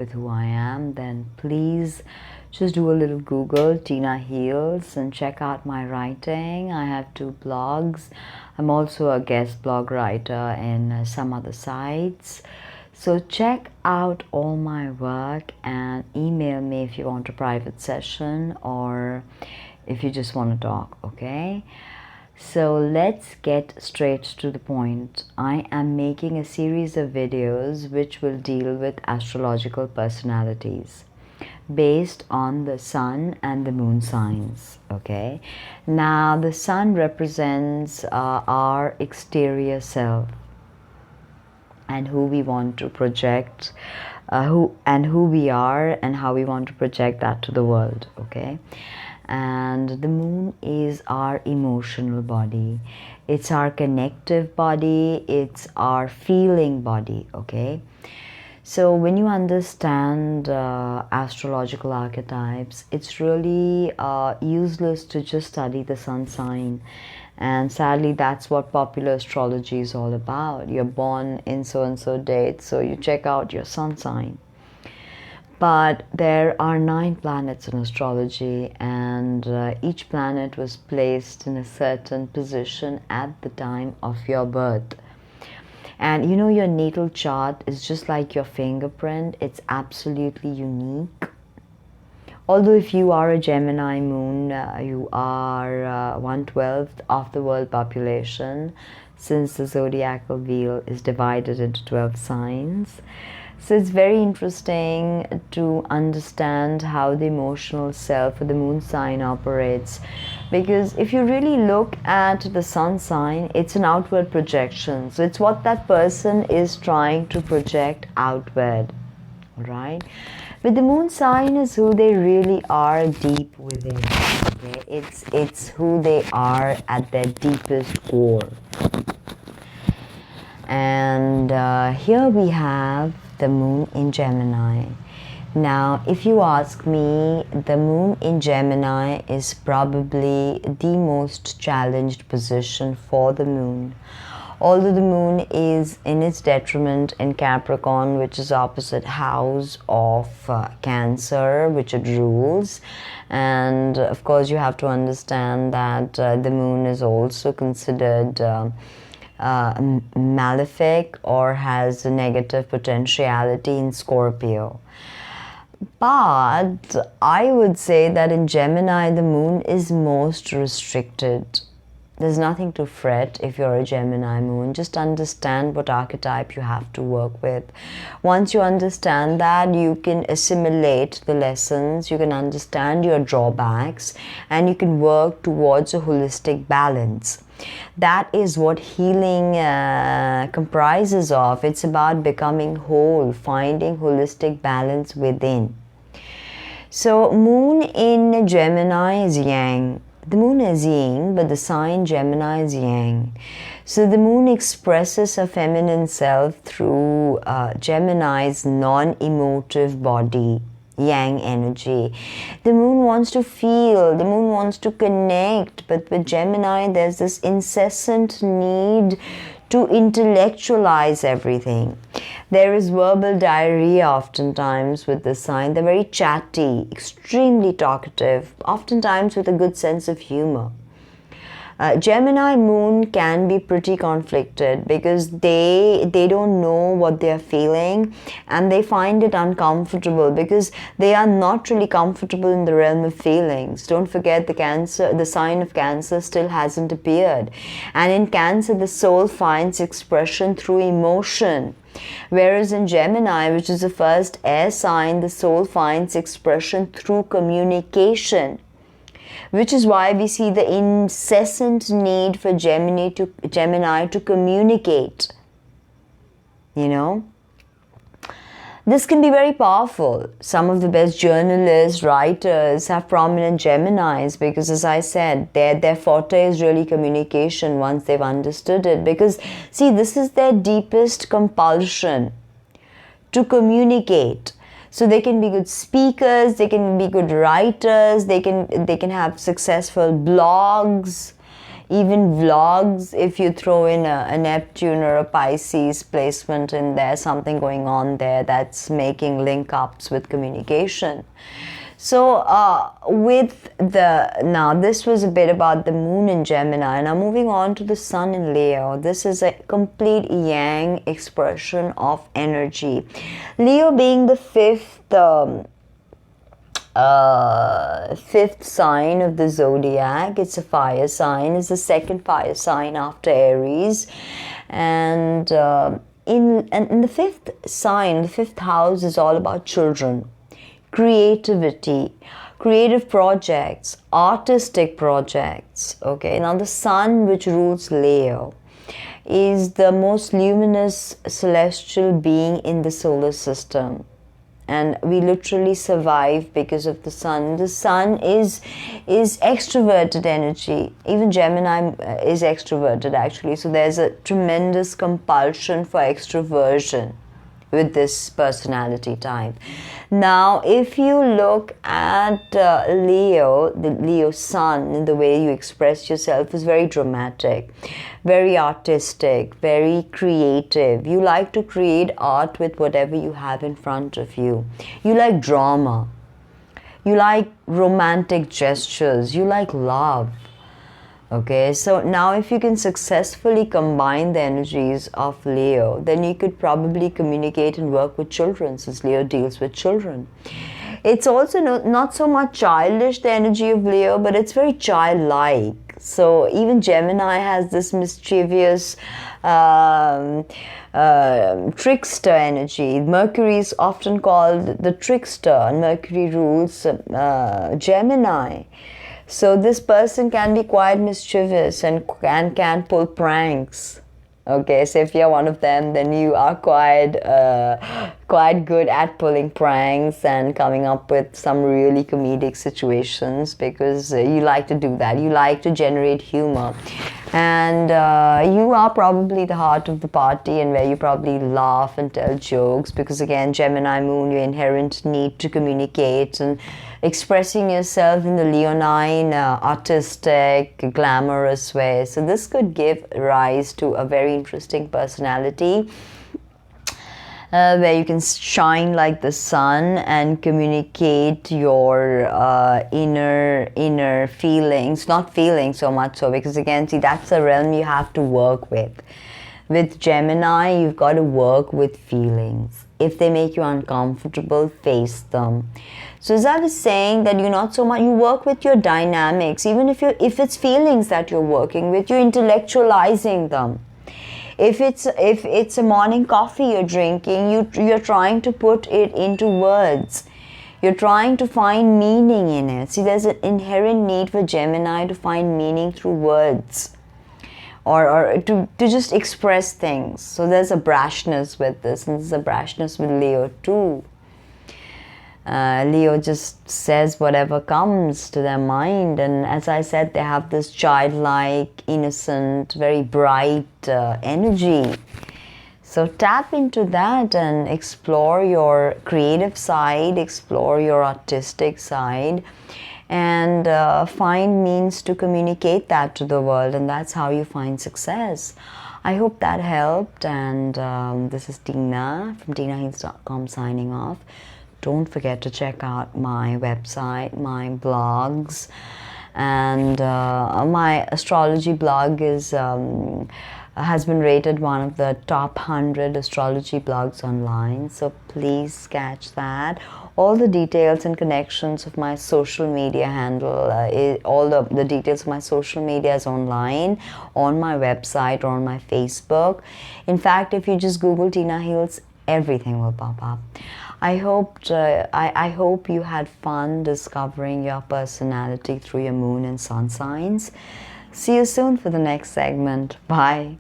with who I am, then please just do a little Google, Tina Heals, and check out my writing. I have 2 blogs. I'm also a guest blog writer in some other sites. So check out all my work and email me if you want a private session or if you just want to talk, okay? So let's get straight to the point. I am making a series of videos which will deal with astrological personalities based on the sun and the moon signs, okay? Now the sun represents our exterior self and who we want to project, who we are and how we want to project that to the world, okay? And the moon is our emotional body, it's our connective body, it's our feeling body, okay? So when you understand astrological archetypes, it's really useless to just study the sun sign. And sadly, that's what popular astrology is all about. You're born in so and so date, so you check out your sun sign. But there are 9 planets in astrology, and each planet was placed in a certain position at the time of your birth. And you know, your natal chart is just like your fingerprint. It's absolutely unique. Although if you are a Gemini moon, you are 1/12 of the world population, since the zodiacal wheel is divided into 12 signs. So it's very interesting to understand how the emotional self or the moon sign operates, because if you really look at the sun sign, it's an outward projection. So it's what that person is trying to project outward, right? But the moon sign is who they really are deep within. Okay? It's who they are at their deepest core. And here we have the moon in Gemini. Now, if you ask me, the moon in Gemini is probably the most challenged position for the moon. Although the moon is in its detriment in Capricorn, which is opposite house of Cancer, which it rules. And of course, you have to understand that the moon is also considered malefic or has a negative potentiality in Scorpio. But I would say that in Gemini, the moon is most restricted. There's nothing to fret if you're a Gemini moon. Just understand what archetype you have to work with. Once you understand that, you can assimilate the lessons, you can understand your drawbacks, and you can work towards a holistic balance. That is what healing comprises of. It's about becoming whole, finding holistic balance within. So moon in Gemini is yang. The moon is yin, but the sign Gemini is yang. So the moon expresses her feminine self through Gemini's non-emotive body, yang energy. The moon wants to feel, the moon wants to connect, but with Gemini there's this incessant need to intellectualize everything. There is verbal diarrhea oftentimes with this sign. They're very chatty, extremely talkative, oftentimes with a good sense of humor. Gemini moon can be pretty conflicted because they don't know what they are feeling, and they find it uncomfortable because they are not really comfortable in the realm of feelings. Don't forget, the sign of Cancer still hasn't appeared, and in Cancer the soul finds expression through emotion. Whereas in Gemini, which is the first air sign, the soul finds expression through communication. Which is why we see the incessant need for Gemini to communicate. You know, this can be very powerful. Some of the best journalists, writers have prominent Geminis because, as I said, their forte is really communication once they've understood it. Because, see, this is their deepest compulsion, to communicate. So they can be good speakers, they can be good writers, they can have successful blogs, Even vlogs, if you throw in a Neptune or a Pisces placement in there, something going on there that's making link-ups with communication. So now this was a bit about the moon in Gemini. Now moving on to the sun in Leo. This is a complete yang expression of energy. Leo being the fifth sign of the zodiac. It's a fire sign. It's the second fire sign after Aries. And in the fifth sign, the fifth house is all about children, creativity, creative projects, artistic projects. Okay, now the sun, which rules Leo, is the most luminous celestial being in the solar system, and we literally survive because of the sun. The sun is extroverted energy. Even Gemini is extroverted, actually, so there's a tremendous compulsion for extroversion with this personality type. Now, if you look at Leo, the Leo sun, the way you express yourself is very dramatic, very artistic, very creative. You like to create art with whatever you have in front of you. You like drama. You like romantic gestures. You like love. Okay, so now if you can successfully combine the energies of Leo, then you could probably communicate and work with children, since Leo deals with children. It's also not so much childish, the energy of Leo, but it's very childlike. So even Gemini has this mischievous trickster energy. Mercury is often called the trickster, and Mercury rules Gemini. So this person can be quite mischievous and can pull pranks. Okay, so if you're one of them, then you are quite good at pulling pranks and coming up with some really comedic situations, because you like to do that. You like to generate humor. And you are probably the heart of the party, and where you probably laugh and tell jokes, because again, Gemini Moon, your inherent need to communicate and expressing yourself in the leonine, artistic, glamorous way. So this could give rise to a very interesting personality where you can shine like the sun and communicate your inner feelings, not feelings so much so, because again, see, that's a realm you have to work with. With Gemini, you've got to work with feelings. If they make you uncomfortable, face them. So as I was saying, that you're not so much, you work with your dynamics. Even if it's feelings that you're working with, you're intellectualizing them. If it's a morning coffee you're drinking, you're trying to put it into words. You're trying to find meaning in it. See, there's an inherent need for Gemini to find meaning through words, or to just express things. So there's a brashness with this, and there's a brashness with Leo too. Leo just says whatever comes to their mind, and as I said, they have this childlike, innocent, very bright energy. So tap into that and explore your creative side, explore your artistic side, and find means to communicate that to the world, and that's how you find success. I hope that helped, and this is Tina from tinaheals.com signing off. Don't forget to check out my website, my blogs, and my astrology blog has been rated one of the top 100 astrology blogs online, so please catch that. All the details and connections of my social media handle, all the details of my social media is online on my website or on my Facebook. In fact, if you just Google Tina Heals, everything will pop up. I hope you had fun discovering your personality through your moon and sun signs. See you soon for the next segment. Bye.